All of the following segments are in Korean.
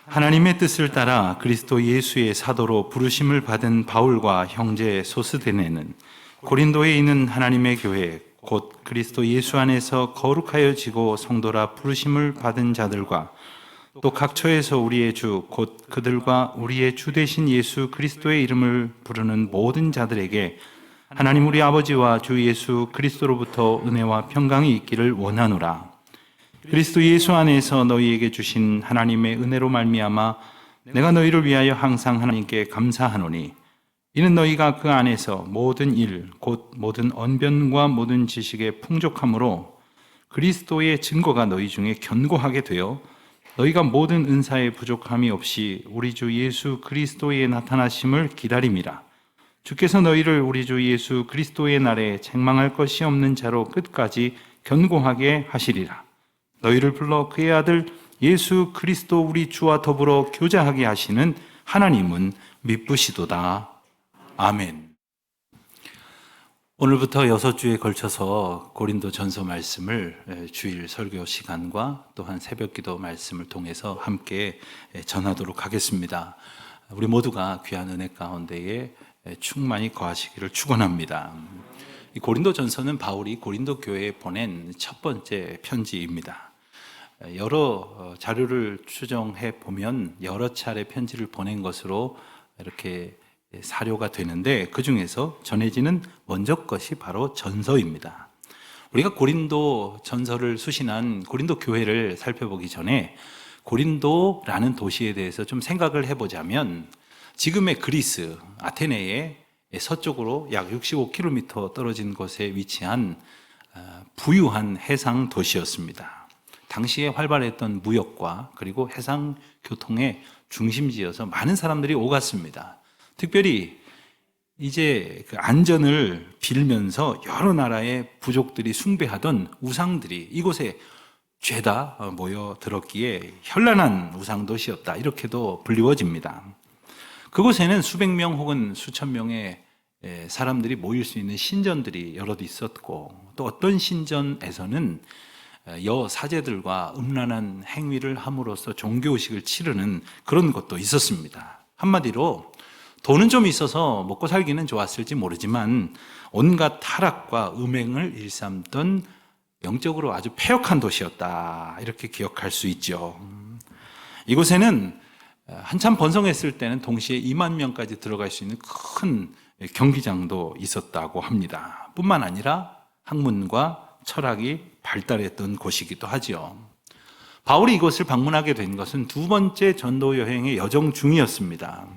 하나님의 뜻을 따라 그리스도 예수의 사도로 부르심을 받은 바울과 형제 소스데네는 고린도에 있는 하나님의 교회 곧 그리스도 예수 안에서 거룩하여지고 성도라 부르심을 받은 자들과 또 각처에서 우리의 주 곧 그들과 우리의 주 되신 예수 그리스도의 이름을 부르는 모든 자들에게 하나님 우리 아버지와 주 예수 그리스도로부터 은혜와 평강이 있기를 원하노라. 그리스도 예수 안에서 너희에게 주신 하나님의 은혜로 말미암아 내가 너희를 위하여 항상 하나님께 감사하노니 이는 너희가 그 안에서 모든 일 곧 모든 언변과 모든 지식의 풍족함으로 그리스도의 증거가 너희 중에 견고하게 되어 너희가 모든 은사의 부족함이 없이 우리 주 예수 그리스도의 나타나심을 기다림이라. 주께서 너희를 우리 주 예수 그리스도의 날에 책망할 것이 없는 자로 끝까지 견고하게 하시리라. 너희를 불러 그의 아들 예수 그리스도 우리 주와 더불어 교제하게 하시는 하나님은 미쁘시도다. 아멘. 오늘부터 6주에 걸쳐서 고린도 전서 말씀을 주일 설교 시간과 또한 새벽기도 말씀을 통해서 함께 전하도록 하겠습니다. 우리 모두가 귀한 은혜 가운데에 충만히 거하시기를 축원합니다. 이 고린도 전서는 바울이 고린도 교회에 보낸 첫 번째 편지입니다. 여러 자료를 추정해 보면 여러 차례 편지를 보낸 것으로 이렇게 사료가 되는데 그 중에서 전해지는 먼저 것이 바로 전서입니다. 우리가 고린도 전서를 수신한 고린도 교회를 살펴보기 전에 고린도라는 도시에 대해서 좀 생각을 해보자면 지금의 그리스 아테네의 서쪽으로 약 65km 떨어진 곳에 위치한 부유한 해상 도시였습니다. 당시에 활발했던 무역과 그리고 해상 교통의 중심지여서 많은 사람들이 오갔습니다. 특별히 이제 그 안전을 빌면서 여러 나라의 부족들이 숭배하던 우상들이 이곳에 죄다 모여들었기에 현란한 우상 도시였다 이렇게도 불리워집니다. 그곳에는 수백 명 혹은 수천 명의 사람들이 모일 수 있는 신전들이 여럿 있었고 또 어떤 신전에서는 여사제들과 음란한 행위를 함으로써 종교의식을 치르는 그런 것도 있었습니다. 한마디로 돈은 좀 있어서 먹고 살기는 좋았을지 모르지만 온갖 타락과 음행을 일삼던 영적으로 아주 패역한 도시였다 이렇게 기억할 수 있죠. 이곳에는 한참 번성했을 때는 동시에 2만 명까지 들어갈 수 있는 큰 경기장도 있었다고 합니다. 뿐만 아니라 학문과 철학이 발달했던 곳이기도 하죠. 바울이 이곳을 방문하게 된 것은 두 번째 전도 여행의 여정 중이었습니다.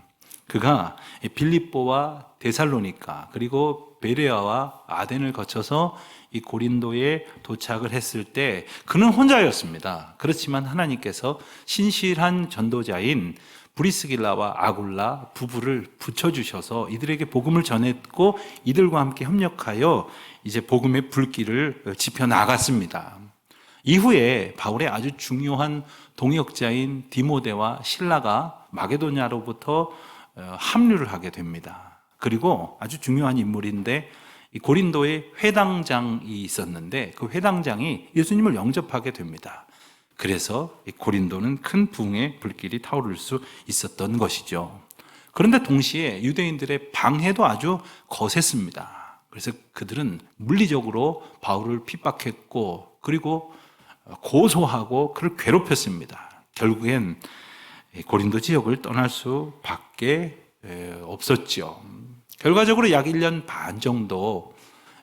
그가 빌립보와 데살로니가 그리고 베레아와 아덴을 거쳐서 이 고린도에 도착을 했을 때 그는 혼자였습니다. 그렇지만 하나님께서 신실한 전도자인 브리스길라와 아굴라 부부를 붙여주셔서 이들에게 복음을 전했고 이들과 함께 협력하여 이제 복음의 불길을 지펴 나갔습니다. 이후에 바울의 아주 중요한 동역자인 디모데와 실라가 마게도냐로부터 합류를 하게 됩니다. 그리고 아주 중요한 인물인데 이 고린도에 회당장이 있었는데 그 회당장이 예수님을 영접하게 됩니다. 그래서 이 고린도는 큰 부흥의 불길이 타오를 수 있었던 것이죠. 그런데 동시에 유대인들의 방해도 아주 거셌습니다. 그래서 그들은 물리적으로 바울을 핍박했고 그리고 고소하고 그를 괴롭혔습니다. 결국엔 고린도 지역을 떠날 수밖에 없었죠. 결과적으로 약 1년 반 정도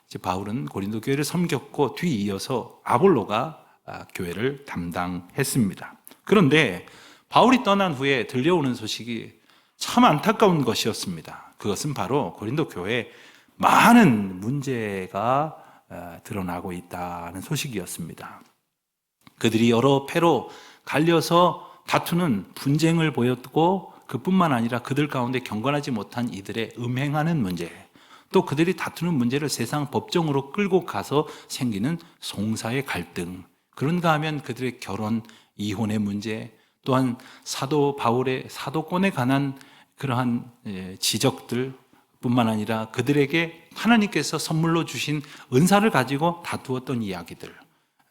이제 바울은 고린도 교회를 섬겼고 뒤이어서 아볼로가 교회를 담당했습니다. 그런데 바울이 떠난 후에 들려오는 소식이 참 안타까운 것이었습니다. 그것은 바로 고린도 교회에 많은 문제가 드러나고 있다는 소식이었습니다. 그들이 여러 패로 갈려서 다투는 분쟁을 보였고 그뿐만 아니라 그들 가운데 경건하지 못한 이들의 음행하는 문제, 또 그들이 다투는 문제를 세상 법정으로 끌고 가서 생기는 송사의 갈등, 그런가 하면 그들의 결혼, 이혼의 문제, 또한 사도 바울의 사도권에 관한 그러한 지적들 뿐만 아니라 그들에게 하나님께서 선물로 주신 은사를 가지고 다투었던 이야기들,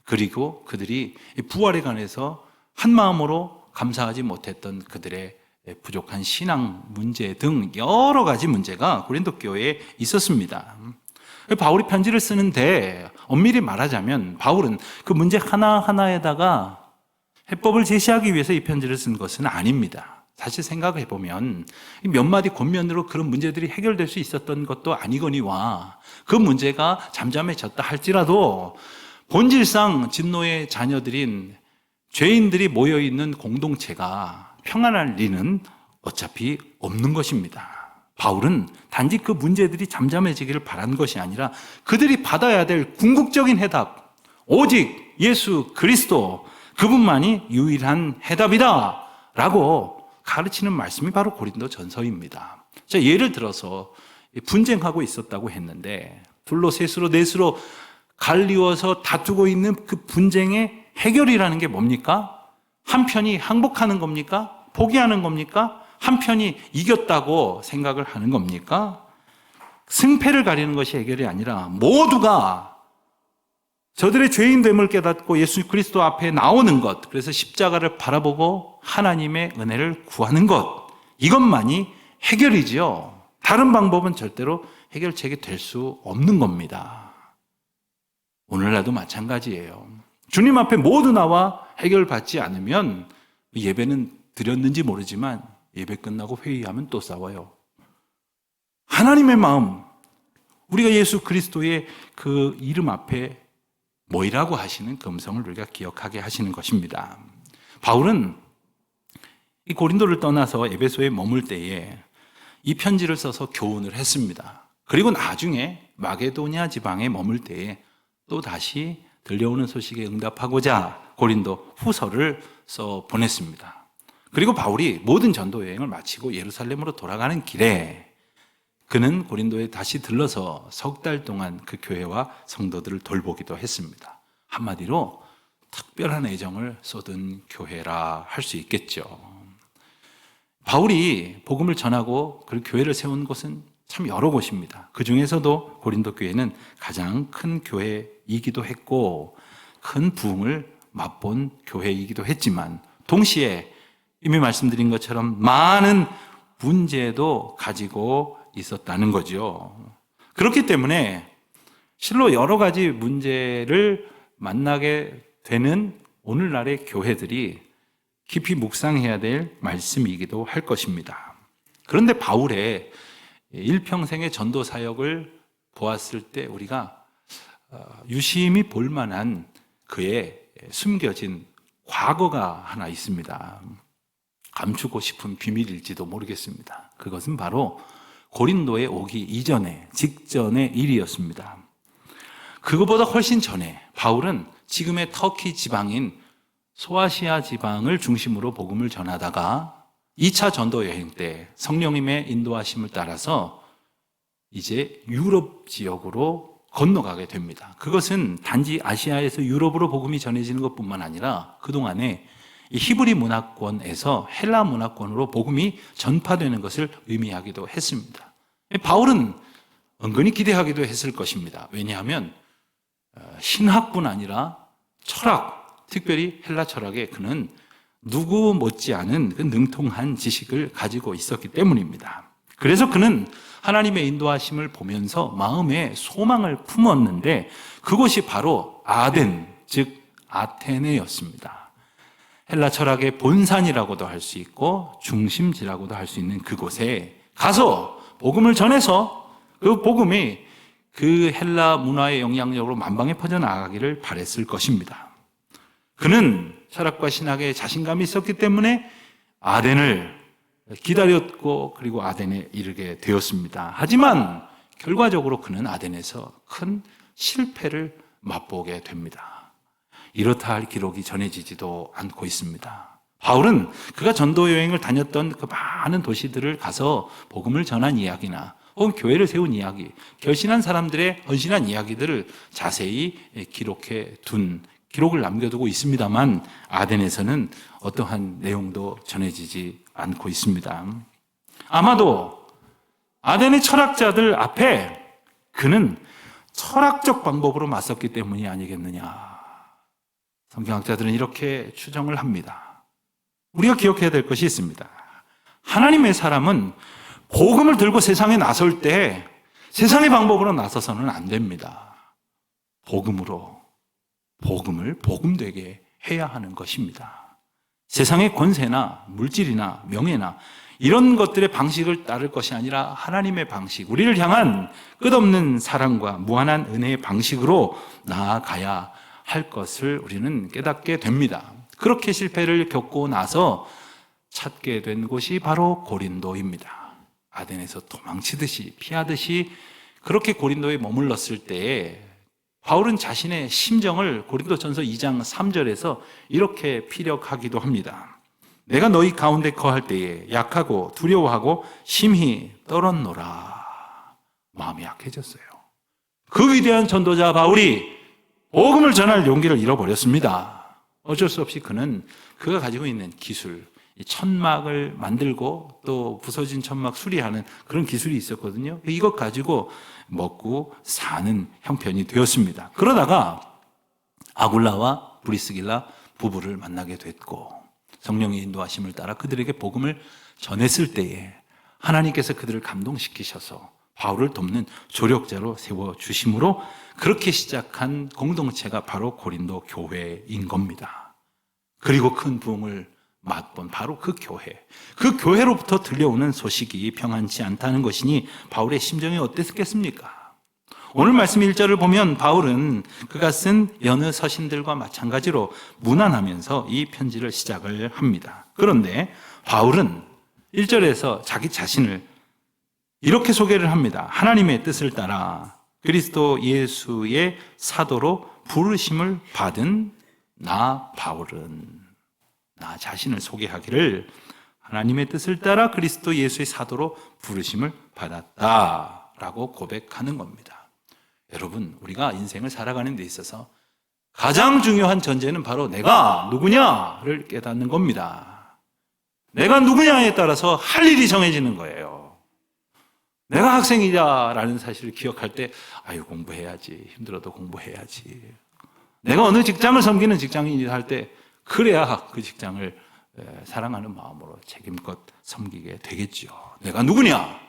그리고 그들이 부활에 관해서 한 마음으로 감사하지 못했던 그들의 부족한 신앙 문제 등 여러 가지 문제가 고린도 교회에 있었습니다. 바울이 편지를 쓰는데 엄밀히 말하자면 바울은 그 문제 하나하나에다가 해법을 제시하기 위해서 이 편지를 쓴 것은 아닙니다. 사실 생각해 보면 몇 마디 권면으로 그런 문제들이 해결될 수 있었던 것도 아니거니와 그 문제가 잠잠해졌다 할지라도 본질상 진노의 자녀들인 죄인들이 모여있는 공동체가 평안할 리는 어차피 없는 것입니다. 바울은 단지 그 문제들이 잠잠해지기를 바란 것이 아니라 그들이 받아야 될 궁극적인 해답, 오직 예수 그리스도, 그분만이 유일한 해답이다 라고 가르치는 말씀이 바로 고린도 전서입니다. 자, 예를 들어서 분쟁하고 있었다고 했는데 둘로 셋으로 넷으로 갈리워서 다투고 있는 그 분쟁의 해결이라는 게 뭡니까? 한편이 항복하는 겁니까? 포기하는 겁니까? 한편이 이겼다고 생각을 하는 겁니까? 승패를 가리는 것이 해결이 아니라 모두가 저들의 죄인됨을 깨닫고 예수 그리스도 앞에 나오는 것, 그래서 십자가를 바라보고 하나님의 은혜를 구하는 것, 이것만이 해결이지요. 다른 방법은 절대로 해결책이 될 수 없는 겁니다. 오늘날도 마찬가지예요. 주님 앞에 모두 나와 해결받지 않으면 예배는 드렸는지 모르지만 예배 끝나고 회의하면 또 싸워요. 하나님의 마음, 우리가 예수 그리스도의 그 이름 앞에 뭐이라고 하시는 그 음성을 우리가 기억하게 하시는 것입니다. 바울은 이 고린도를 떠나서 에베소에 머물 때에 이 편지를 써서 교훈을 했습니다. 그리고 나중에 마게도냐 지방에 머물 때에 또 다시 들려오는 소식에 응답하고자 고린도 후서를 써 보냈습니다. 그리고 바울이 모든 전도 여행을 마치고 예루살렘으로 돌아가는 길에 그는 고린도에 다시 들러서 석 달 동안 그 교회와 성도들을 돌보기도 했습니다. 한마디로 특별한 애정을 쏟은 교회라 할 수 있겠죠. 바울이 복음을 전하고 그 교회를 세운 곳은 참 여러 곳입니다. 그 중에서도 고린도 교회는 가장 큰 교회이기도 했고 큰 부흥을 맛본 교회이기도 했지만 동시에 이미 말씀드린 것처럼 많은 문제도 가지고 있었다는 거죠. 그렇기 때문에 실로 여러 가지 문제를 만나게 되는 오늘날의 교회들이 깊이 묵상해야 될 말씀이기도 할 것입니다. 그런데 바울의 일평생의 전도 사역을 보았을 때 우리가 유심히 볼 만한 그의 숨겨진 과거가 하나 있습니다. 감추고 싶은 비밀일지도 모르겠습니다. 그것은 바로 고린도에 오기 이전에, 직전의 일이었습니다. 그것보다 훨씬 전에 바울은 지금의 터키 지방인 소아시아 지방을 중심으로 복음을 전하다가 2차 전도 여행 때 성령님의 인도하심을 따라서 이제 유럽 지역으로 건너가게 됩니다. 그것은 단지 아시아에서 유럽으로 복음이 전해지는 것뿐만 아니라 그동안에 이 히브리 문화권에서 헬라 문화권으로 복음이 전파되는 것을 의미하기도 했습니다. 바울은 은근히 기대하기도 했을 것입니다. 왜냐하면 신학뿐 아니라 철학, 특별히 헬라 철학에 그는 누구 못지않은 그 능통한 지식을 가지고 있었기 때문입니다. 그래서 그는 하나님의 인도하심을 보면서 마음에 소망을 품었는데 그곳이 바로 아덴, 즉 아테네였습니다. 헬라 철학의 본산이라고도 할 수 있고 중심지라고도 할 수 있는 그곳에 가서 복음을 전해서 그 복음이 그 헬라 문화의 영향력으로 만방에 퍼져나가기를 바랬을 것입니다. 그는 철학과 신학에 자신감이 있었기 때문에 아덴을 기다렸고 그리고 아덴에 이르게 되었습니다. 하지만 결과적으로 그는 아덴에서 큰 실패를 맛보게 됩니다. 이렇다 할 기록이 전해지지도 않고 있습니다. 바울은 그가 전도 여행을 다녔던 그 많은 도시들을 가서 복음을 전한 이야기나 혹은 교회를 세운 이야기, 결신한 사람들의 헌신한 이야기들을 자세히 기록을 남겨두고 있습니다만 아덴에서는 어떠한 내용도 전해지지 않고 있습니다. 아마도 아덴의 철학자들 앞에 그는 철학적 방법으로 맞섰기 때문이 아니겠느냐. 성경학자들은 이렇게 추정을 합니다. 우리가 기억해야 될 것이 있습니다. 하나님의 사람은 복음을 들고 세상에 나설 때 세상의 방법으로 나서서는 안 됩니다. 복음을 복음되게 해야 하는 것입니다. 세상의 권세나 물질이나 명예나 이런 것들의 방식을 따를 것이 아니라 하나님의 방식, 우리를 향한 끝없는 사랑과 무한한 은혜의 방식으로 나아가야 할 것을 우리는 깨닫게 됩니다. 그렇게 실패를 겪고 나서 찾게 된 곳이 바로 고린도입니다. 아덴에서 도망치듯이 피하듯이 그렇게 고린도에 머물렀을 때에 바울은 자신의 심정을 고린도전서 2장 3절에서 이렇게 피력하기도 합니다. 내가 너희 가운데 거할 때에 약하고 두려워하고 심히 떨었노라. 마음이 약해졌어요. 그 위대한 전도자 바울이 복음을 전할 용기를 잃어버렸습니다. 어쩔 수 없이 그가 가지고 있는 기술, 이 천막을 만들고 또 부서진 천막 수리하는 그런 기술이 있었거든요. 이것 가지고 먹고 사는 형편이 되었습니다. 그러다가 아굴라와 브리스길라 부부를 만나게 됐고 성령의 인도하심을 따라 그들에게 복음을 전했을 때에 하나님께서 그들을 감동시키셔서 바울을 돕는 조력자로 세워주심으로 그렇게 시작한 공동체가 바로 고린도 교회인 겁니다. 그리고 큰 부흥을 맛본 바로 그 교회로부터 들려오는 소식이 평안치 않다는 것이니 바울의 심정이 어땠겠습니까? 오늘 말씀 1절을 보면 바울은 그가 쓴 여느 서신들과 마찬가지로 무난하면서 이 편지를 시작을 합니다. 그런데 바울은 1절에서 자기 자신을 이렇게 소개를 합니다. 하나님의 뜻을 따라 그리스도 예수의 사도로 부르심을 받은 나 바울은, 나 자신을 소개하기를 하나님의 뜻을 따라 그리스도 예수의 사도로 부르심을 받았다라고 고백하는 겁니다. 여러분, 우리가 인생을 살아가는 데 있어서 가장 중요한 전제는 바로 내가 누구냐를 깨닫는 겁니다. 내가 누구냐에 따라서 할 일이 정해지는 거예요. 내가 학생이다라는 사실을 기억할 때 공부해야지, 힘들어도 공부해야지. 내가 어느 직장을 섬기는 직장인이다 할 때 그래야 그 직장을 사랑하는 마음으로 책임껏 섬기게 되겠죠. 내가 누구냐?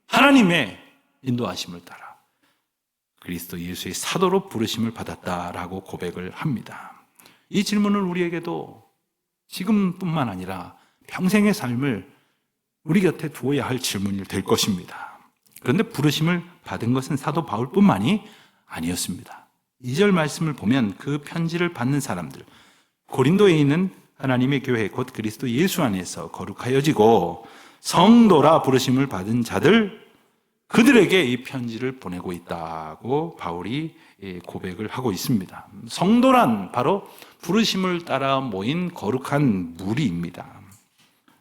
하나님의 인도하심을 따라 그리스도 예수의 사도로 부르심을 받았다라고 고백을 합니다. 이 질문은 우리에게도 지금뿐만 아니라 평생의 삶을 우리 곁에 두어야 할 질문이 될 것입니다. 그런데 부르심을 받은 것은 사도 바울뿐만이 아니었습니다. 2절 말씀을 보면 그 편지를 받는 사람들, 고린도에 있는 하나님의 교회 곧 그리스도 예수 안에서 거룩하여지고 성도라 부르심을 받은 자들, 그들에게 이 편지를 보내고 있다고 바울이 고백을 하고 있습니다. 성도란 바로 부르심을 따라 모인 거룩한 무리입니다.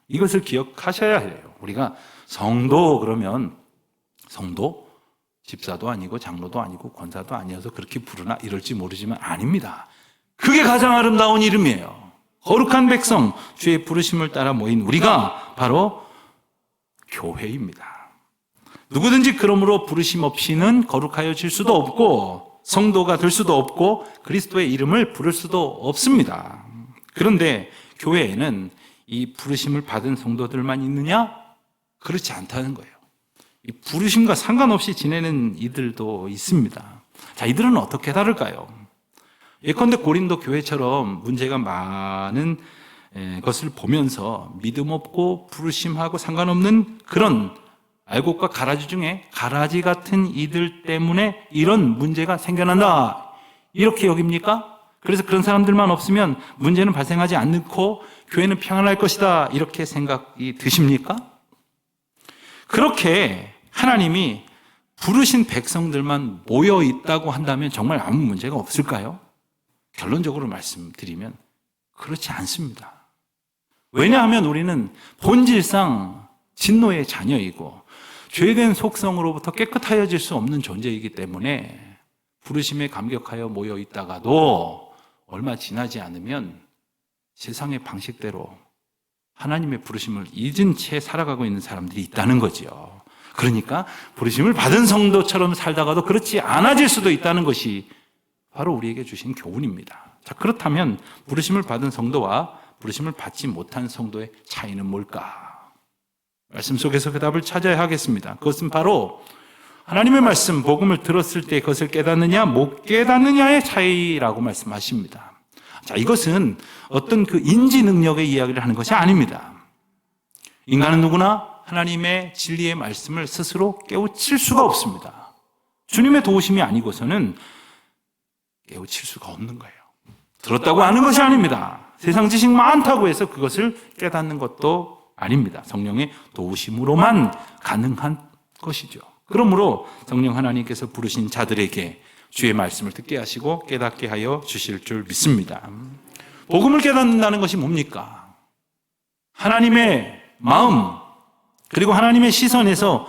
이것을 기억하셔야 해요. 우리가 성도 그러면 성도? 집사도 아니고 장로도 아니고 권사도 아니어서 그렇게 부르나 이럴지 모르지만 아닙니다. 그게 가장 아름다운 이름이에요. 거룩한 백성, 주의 부르심을 따라 모인 우리가 바로 교회입니다. 누구든지 그러므로 부르심 없이는 거룩하여질 수도 없고 성도가 될 수도 없고 그리스도의 이름을 부를 수도 없습니다. 그런데 교회에는 이 부르심을 받은 성도들만 있느냐? 그렇지 않다는 거예요. 이 부르심과 상관없이 지내는 이들도 있습니다. 자, 이들은 어떻게 다를까요? 예컨대 고린도 교회처럼 문제가 많은 것을 보면서 믿음 없고 부르심하고 상관없는 그런 알곡과 가라지 중에 가라지 같은 이들 때문에 이런 문제가 생겨난다, 이렇게 여깁니까? 그래서 그런 사람들만 없으면 문제는 발생하지 않고 교회는 평안할 것이다, 이렇게 생각이 드십니까? 그렇게 하나님이 부르신 백성들만 모여 있다고 한다면 정말 아무 문제가 없을까요? 결론적으로 말씀드리면 그렇지 않습니다. 왜냐하면 우리는 본질상 진노의 자녀이고 죄된 속성으로부터 깨끗하여질 수 없는 존재이기 때문에 부르심에 감격하여 모여 있다가도 얼마 지나지 않으면 세상의 방식대로 하나님의 부르심을 잊은 채 살아가고 있는 사람들이 있다는 거죠. 그러니까 부르심을 받은 성도처럼 살다가도 그렇지 않아질 수도 있다는 것이 바로 우리에게 주신 교훈입니다. 자, 그렇다면 부르심을 받은 성도와 부르심을 받지 못한 성도의 차이는 뭘까? 말씀 속에서 그 답을 찾아야 하겠습니다. 그것은 바로 하나님의 말씀, 복음을 들었을 때 그것을 깨닫느냐 못 깨닫느냐의 차이라고 말씀하십니다. 자, 이것은 어떤 그 인지 능력의 이야기를 하는 것이 아닙니다. 인간은 누구나 하나님의 진리의 말씀을 스스로 깨우칠 수가 없습니다. 주님의 도우심이 아니고서는 깨우칠 수가 없는 거예요. 들었다고 아는 것이 아닙니다. 세상 지식 많다고 해서 그것을 깨닫는 것도 아닙니다. 성령의 도우심으로만 가능한 것이죠. 그러므로 성령 하나님께서 부르신 자들에게 주의 말씀을 듣게 하시고 깨닫게 하여 주실 줄 믿습니다. 복음을 깨닫는다는 것이 뭡니까? 하나님의 마음 그리고 하나님의 시선에서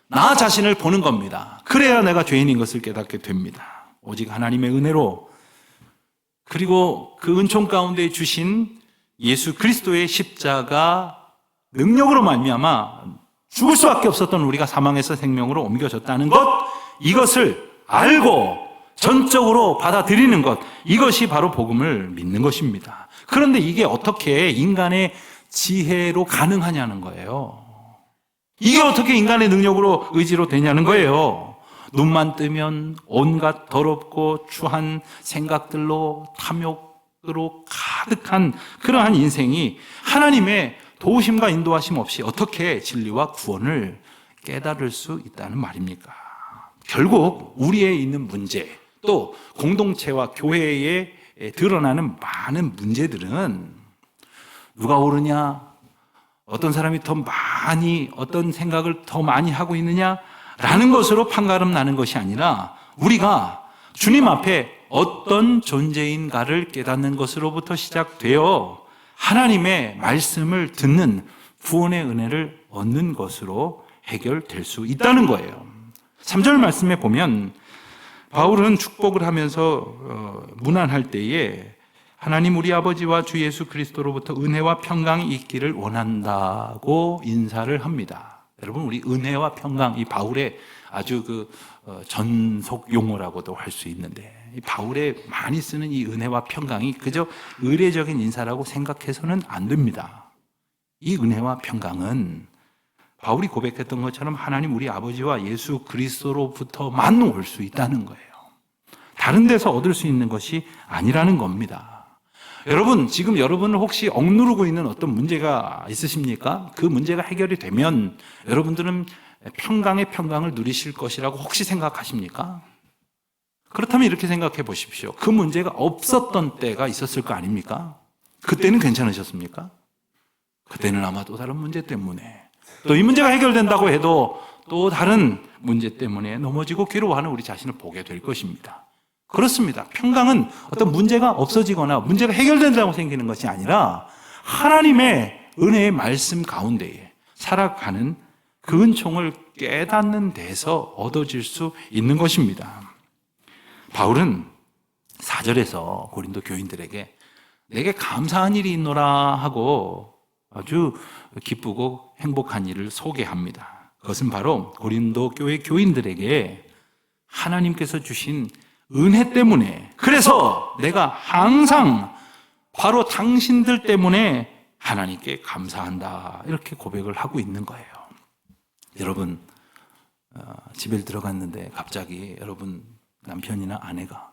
나 자신을 보는 겁니다. 그래야 내가 죄인인 것을 깨닫게 됩니다. 오직 하나님의 은혜로 그리고 그 은총 가운데 주신 예수 그리스도의 십자가 능력으로 말미암아 죽을 수밖에 없었던 우리가 사망에서 생명으로 옮겨졌다는 것, 이것을 알고 전적으로 받아들이는 것, 이것이 바로 복음을 믿는 것입니다. 그런데 이게 어떻게 인간의 지혜로 가능하냐는 거예요. 이게 어떻게 인간의 능력으로 의지로 되냐는 거예요. 눈만 뜨면 온갖 더럽고 추한 생각들로 탐욕으로 가득한 그러한 인생이 하나님의 도우심과 인도하심 없이 어떻게 진리와 구원을 깨달을 수 있다는 말입니까? 결국 우리에 있는 문제, 또 공동체와 교회에 드러나는 많은 문제들은 누가 옳으냐, 어떤 사람이 더 많이, 어떤 생각을 더 많이 하고 있느냐라는 것으로 판가름 나는 것이 아니라 우리가 주님 앞에 어떤 존재인가를 깨닫는 것으로부터 시작되어 하나님의 말씀을 듣는 구원의 은혜를 얻는 것으로 해결될 수 있다는 거예요. 3절 말씀에 보면 바울은 축복을 하면서 문안할 때에 하나님 우리 아버지와 주 예수 그리스도로부터 은혜와 평강이 있기를 원한다고 인사를 합니다. 여러분, 우리 은혜와 평강, 이 바울의 아주 그 전속 용어라고도 할 수 있는데, 이 바울의 많이 쓰는 이 은혜와 평강이 그저 의례적인 인사라고 생각해서는 안 됩니다. 이 은혜와 평강은 바울이 고백했던 것처럼 하나님 우리 아버지와 예수 그리스도로부터만 올 수 있다는 거예요. 다른 데서 얻을 수 있는 것이 아니라는 겁니다. 여러분, 지금 여러분을 혹시 억누르고 있는 어떤 문제가 있으십니까? 그 문제가 해결이 되면 여러분들은 평강의 평강을 누리실 것이라고 혹시 생각하십니까? 그렇다면 이렇게 생각해 보십시오. 그 문제가 없었던 때가 있었을 거 아닙니까? 그때는 괜찮으셨습니까? 그때는 아마 또 다른 문제 때문에, 또 이 문제가 해결된다고 해도 또 다른 문제 때문에 넘어지고 괴로워하는 우리 자신을 보게 될 것입니다. 그렇습니다. 평강은 어떤 문제가 없어지거나 문제가 해결된다고 생기는 것이 아니라 하나님의 은혜의 말씀 가운데에 살아가는 그 은총을 깨닫는 데서 얻어질 수 있는 것입니다. 바울은 4절에서 고린도 교인들에게 내게 감사한 일이 있노라 하고 아주 기쁘고 행복한 일을 소개합니다. 그것은 바로 고린도 교회 교인들에게 하나님께서 주신 은혜 때문에, 그래서 내가 항상 바로 당신들 때문에 하나님께 감사한다, 이렇게 고백을 하고 있는 거예요. 여러분, 집에 들어갔는데 갑자기 여러분 남편이나 아내가,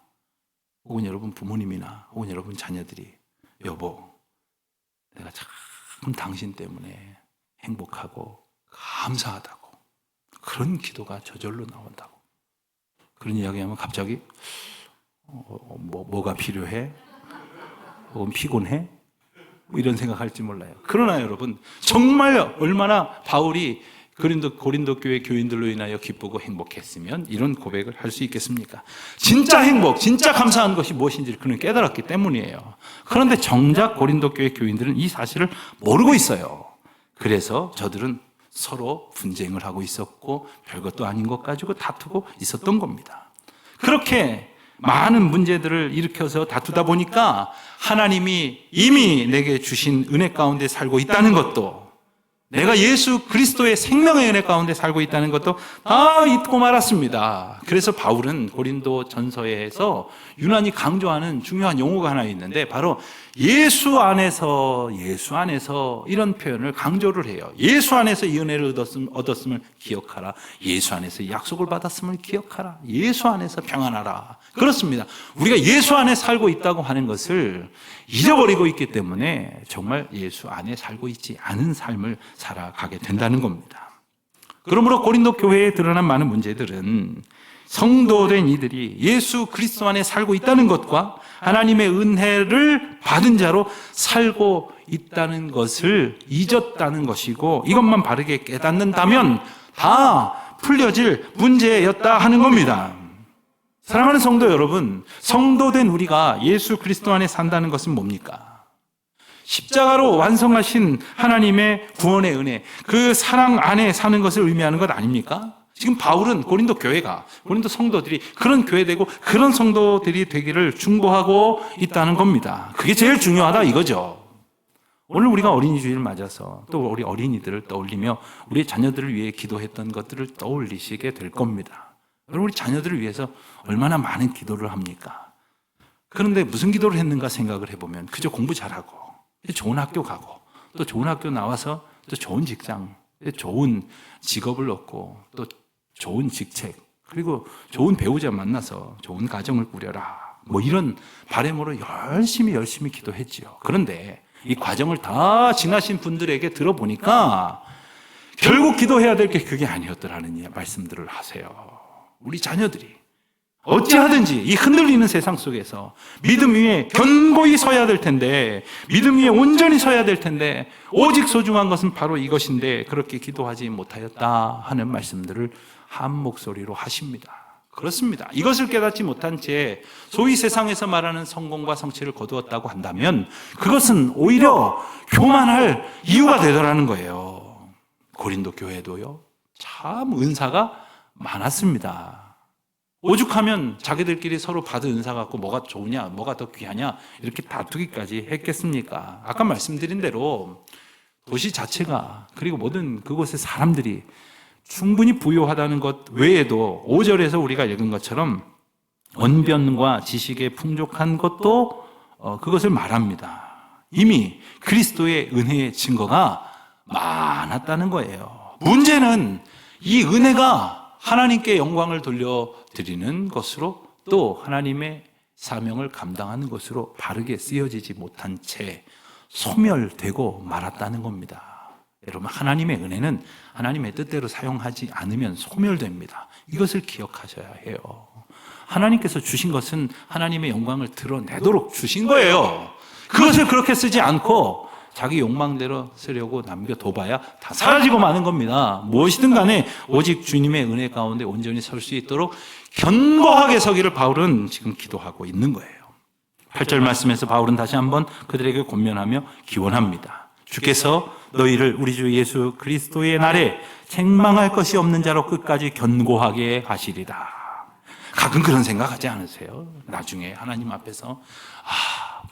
혹은 여러분 부모님이나 혹은 여러분 자녀들이 여보, 내가 참 당신 때문에 행복하고 감사하다고, 그런 기도가 저절로 나온다고, 그런 이야기하면 갑자기 뭐가 필요해? 혹은 피곤해? 이런 생각할지 몰라요. 그러나 여러분, 정말 얼마나 바울이 고린도 교회 교인들로 인하여 기쁘고 행복했으면 이런 고백을 할 수 있겠습니까? 진짜 행복, 진짜 감사한 것이 무엇인지를 그는 깨달았기 때문이에요. 그런데 정작 고린도 교회 교인들은 이 사실을 모르고 있어요. 그래서 저들은 서로 분쟁을 하고 있었고 별것도 아닌 것 가지고 다투고 있었던 겁니다. 그렇게 많은 문제들을 일으켜서 다투다 보니까 하나님이 이미 내게 주신 은혜 가운데 살고 있다는 것도, 내가 예수 그리스도의 생명의 은혜 가운데 살고 있다는 것도 다 잊고 말았습니다. 그래서 바울은 고린도 전서에서 유난히 강조하는 중요한 용어가 하나 있는데 바로 예수 안에서 이런 표현을 강조를 해요. 예수 안에서 이 은혜를 얻었음을 기억하라. 예수 안에서 약속을 받았음을 기억하라. 예수 안에서 평안하라. 그렇습니다. 우리가 예수 안에 살고 있다고 하는 것을 잊어버리고 있기 때문에 정말 예수 안에 살고 있지 않은 삶을 살아가게 된다는 겁니다. 그러므로 고린도 교회에 드러난 많은 문제들은 성도된 이들이 예수 그리스도 안에 살고 있다는 것과 하나님의 은혜를 받은 자로 살고 있다는 것을 잊었다는 것이고, 이것만 바르게 깨닫는다면 다 풀려질 문제였다 하는 겁니다. 사랑하는 성도 여러분, 성도된 우리가 예수 그리스도 안에 산다는 것은 뭡니까? 십자가로 완성하신 하나님의 구원의 은혜, 그 사랑 안에 사는 것을 의미하는 것 아닙니까? 지금 바울은 고린도 성도들이 그런 교회 되고 그런 성도들이 되기를 중보하고 있다는 겁니다. 그게 제일 중요하다 이거죠. 오늘 우리가 어린이 주일을 맞아서 또 우리 어린이들을 떠올리며 우리 자녀들을 위해 기도했던 것들을 떠올리시게 될 겁니다. 여러분, 우리 자녀들을 위해서 얼마나 많은 기도를 합니까? 그런데 무슨 기도를 했는가 생각을 해보면 그저 공부 잘하고 좋은 학교 가고 또 좋은 학교 나와서 또 좋은 직장, 좋은 직업을 얻고 또 좋은 직책, 그리고 좋은 배우자 만나서 좋은 가정을 꾸려라, 뭐 이런 바람으로 열심히 기도했지요. 그런데 이 과정을 다 지나신 분들에게 들어보니까 결국 기도해야 될 게 그게 아니었더라는 말씀들을 하세요. 우리 자녀들이 어찌하든지 이 흔들리는 세상 속에서 믿음 위에 견고히 서야 될 텐데, 믿음 위에 온전히 서야 될 텐데 오직 소중한 것은 바로 이것인데 그렇게 기도하지 못하였다 하는 말씀들을 한 목소리로 하십니다. 그렇습니다. 이것을 깨닫지 못한 채 소위 세상에서 말하는 성공과 성취를 거두었다고 한다면 그것은 오히려 교만할 이유가 되더라는 거예요. 고린도 교회도요, 참 은사가 많았습니다. 오죽하면 자기들끼리 서로 받은 은사 갖고 뭐가 좋으냐, 뭐가 더 귀하냐 이렇게 다투기까지 했겠습니까? 아까 말씀드린 대로 도시 자체가, 그리고 모든 그곳의 사람들이 충분히 부유하다는 것 외에도 5절에서 우리가 읽은 것처럼 언변과 지식에 풍족한 것도 그것을 말합니다. 이미 그리스도의 은혜의 증거가 많았다는 거예요. 문제는 이 은혜가 하나님께 영광을 돌려드리는 것으로 또 하나님의 사명을 감당하는 것으로 바르게 쓰여지지 못한 채 소멸되고 말았다는 겁니다. 여러분, 하나님의 은혜는 하나님의 뜻대로 사용하지 않으면 소멸됩니다. 이것을 기억하셔야 해요. 하나님께서 주신 것은 하나님의 영광을 드러내도록 주신 거예요. 그것을 그렇게 쓰지 않고 자기 욕망대로 쓰려고 남겨둬봐야 다 사라지고 마는 겁니다. 무엇이든 간에 오직 주님의 은혜 가운데 온전히 설 수 있도록 견고하게 서기를 바울은 지금 기도하고 있는 거예요. 8절 말씀에서 바울은 다시 한번 그들에게 권면하며 기원합니다. 주께서 너희를 우리 주 예수 그리스도의 날에 책망할 것이 없는 자로 끝까지 견고하게 하시리라. 가끔 그런 생각하지 않으세요? 나중에 하나님 앞에서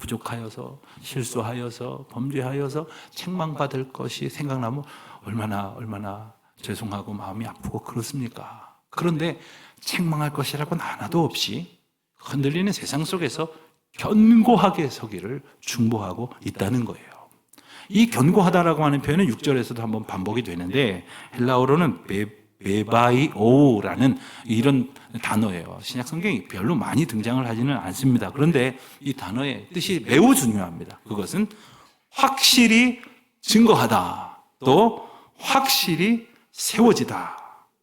부족하여서 실수하여서 범죄하여서 책망받을 것이 생각나면 얼마나 죄송하고 마음이 아프고 그렇습니까? 그런데 책망할 것이라고는 하나도 없이 흔들리는 세상 속에서 견고하게 서기를 중보하고 있다는 거예요. 이 견고하다라고 하는 표현은 6절에서도 한번 반복이 되는데 헬라어로는 베바이오라는 이런 단어예요. 신약 성경이 별로 많이 등장을 하지는 않습니다. 그런데 이 단어의 뜻이 매우 중요합니다. 그것은 확실히 증거하다, 또 확실히 세워지다,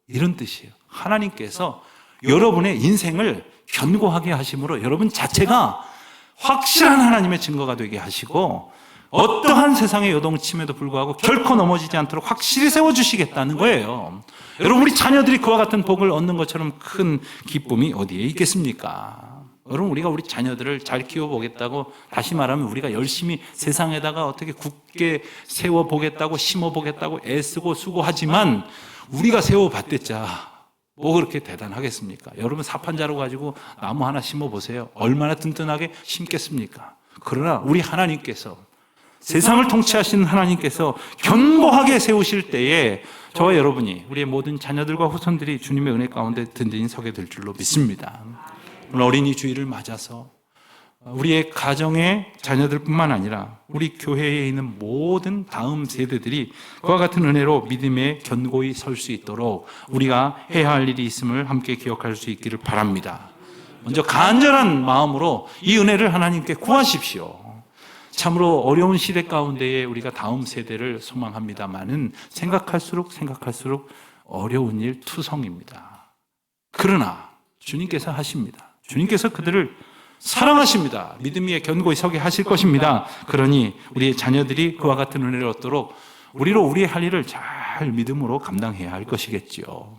이런 뜻이에요. 하나님께서 여러분의 인생을 견고하게 하심으로 여러분 자체가 확실한 하나님의 증거가 되게 하시고 어떠한 세상의 요동침에도 불구하고 결코 넘어지지 않도록 확실히 세워주시겠다는 거예요. 여러분, 우리 자녀들이 그와 같은 복을 얻는 것처럼 큰 기쁨이 어디에 있겠습니까? 여러분, 우리가 우리 자녀들을 잘 키워보겠다고, 다시 말하면 우리가 열심히 세상에다가 어떻게 굳게 세워보겠다고, 심어보겠다고 애쓰고 수고하지만 우리가 세워봤댔자 뭐 그렇게 대단하겠습니까? 여러분, 사판자루 가지고 나무 하나 심어보세요. 얼마나 든든하게 심겠습니까? 그러나 우리 하나님께서 세상을 통치하시는 하나님께서 견고하게 세우실 때에 저와 여러분이, 우리의 모든 자녀들과 후손들이 주님의 은혜 가운데 든든히 서게 될 줄로 믿습니다. 오늘 어린이 주일을 맞아서 우리의 가정의 자녀들뿐만 아니라 우리 교회에 있는 모든 다음 세대들이 그와 같은 은혜로 믿음에 견고히 설 수 있도록 우리가 해야 할 일이 있음을 함께 기억할 수 있기를 바랍니다. 먼저 간절한 마음으로 이 은혜를 하나님께 구하십시오. 참으로 어려운 시대 가운데에 우리가 다음 세대를 소망합니다마는 생각할수록 어려운 일 투성입니다. 그러나 주님께서 하십니다. 주님께서 그들을 사랑하십니다. 믿음 위에 견고히 서게 하실 것입니다. 그러니 우리의 자녀들이 그와 같은 은혜를 얻도록 우리로 우리의 할 일을 잘 믿음으로 감당해야 할 것이겠지요.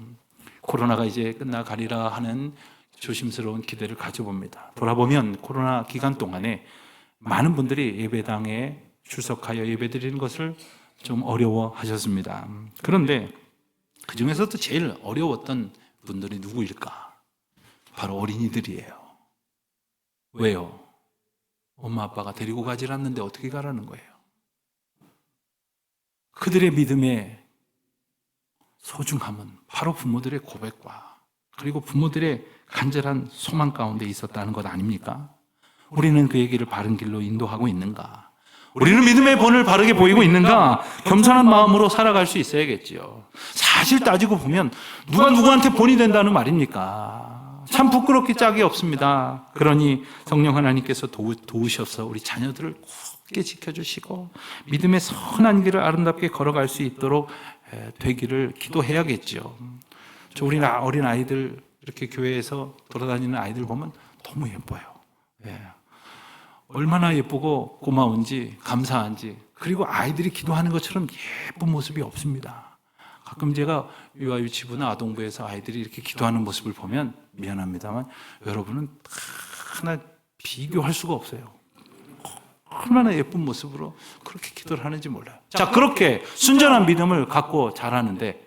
코로나가 이제 끝나가리라 하는 조심스러운 기대를 가져봅니다. 돌아보면 코로나 기간 동안에 많은 분들이 예배당에 출석하여 예배드리는 것을 좀 어려워하셨습니다. 그런데 그 중에서도 제일 어려웠던 분들이 누구일까? 바로 어린이들이에요. 왜요? 엄마 아빠가 데리고 가질 않는데 어떻게 가라는 거예요? 그들의 믿음의 소중함은 바로 부모들의 고백과 그리고 부모들의 간절한 소망 가운데 있었다는 것 아닙니까? 우리는 그 얘기를 바른 길로 인도하고 있는가? 우리는 믿음의 본을 바르게 보이고 있는가? 겸손한 마음으로 살아갈 수 있어야겠지요. 사실 따지고 보면 누가 누구한테 본이 된다는 말입니까? 참 부끄럽기 짝이 없습니다. 그러니 성령 하나님께서 도우셔서 우리 자녀들을 굳게 지켜주시고 믿음의 선한 길을 아름답게 걸어갈 수 있도록 되기를 기도해야겠죠. 우리 어린 아이들 이렇게 교회에서 돌아다니는 아이들 보면 너무 예뻐요. 얼마나 예쁘고 고마운지 감사한지, 그리고 아이들이 기도하는 것처럼 예쁜 모습이 없습니다. 가끔 제가 유아유치부나 아동부에서 아이들이 이렇게 기도하는 모습을 보면 미안합니다만 여러분은 하나 비교할 수가 없어요. 얼마나 예쁜 모습으로 그렇게 기도를 하는지 몰라요. 자, 그렇게 순전한 믿음을 갖고 자라는데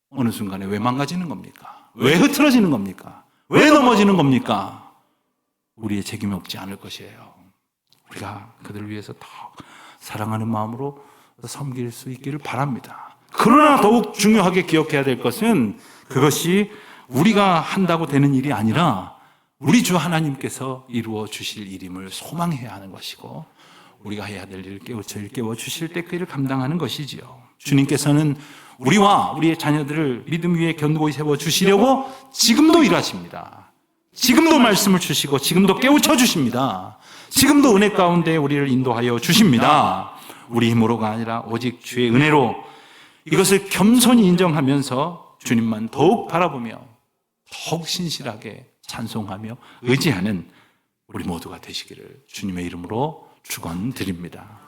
어느 순간에 왜 망가지는 겁니까? 왜 흐트러지는 겁니까? 왜 넘어지는 겁니까? 우리의 책임이 없지 않을 것이에요. 우리가 그들을 위해서 더 사랑하는 마음으로 섬길 수 있기를 바랍니다. 그러나 더욱 중요하게 기억해야 될 것은 그것이 우리가 한다고 되는 일이 아니라 우리 주 하나님께서 이루어 주실 일임을 소망해야 하는 것이고, 우리가 해야 될 일을 깨워 주실 때 그 일을 감당하는 것이지요. 주님께서는 우리와 우리의 자녀들을 믿음 위에 견고히 세워 주시려고 지금도 일하십니다. 지금도 말씀을 주시고 지금도 깨우쳐 주십니다. 지금도 은혜 가운데 우리를 인도하여 주십니다. 우리 힘으로가 아니라 오직 주의 은혜로 이것을 겸손히 인정하면서 주님만 더욱 바라보며 더욱 신실하게 찬송하며 의지하는 우리 모두가 되시기를 주님의 이름으로 축원드립니다.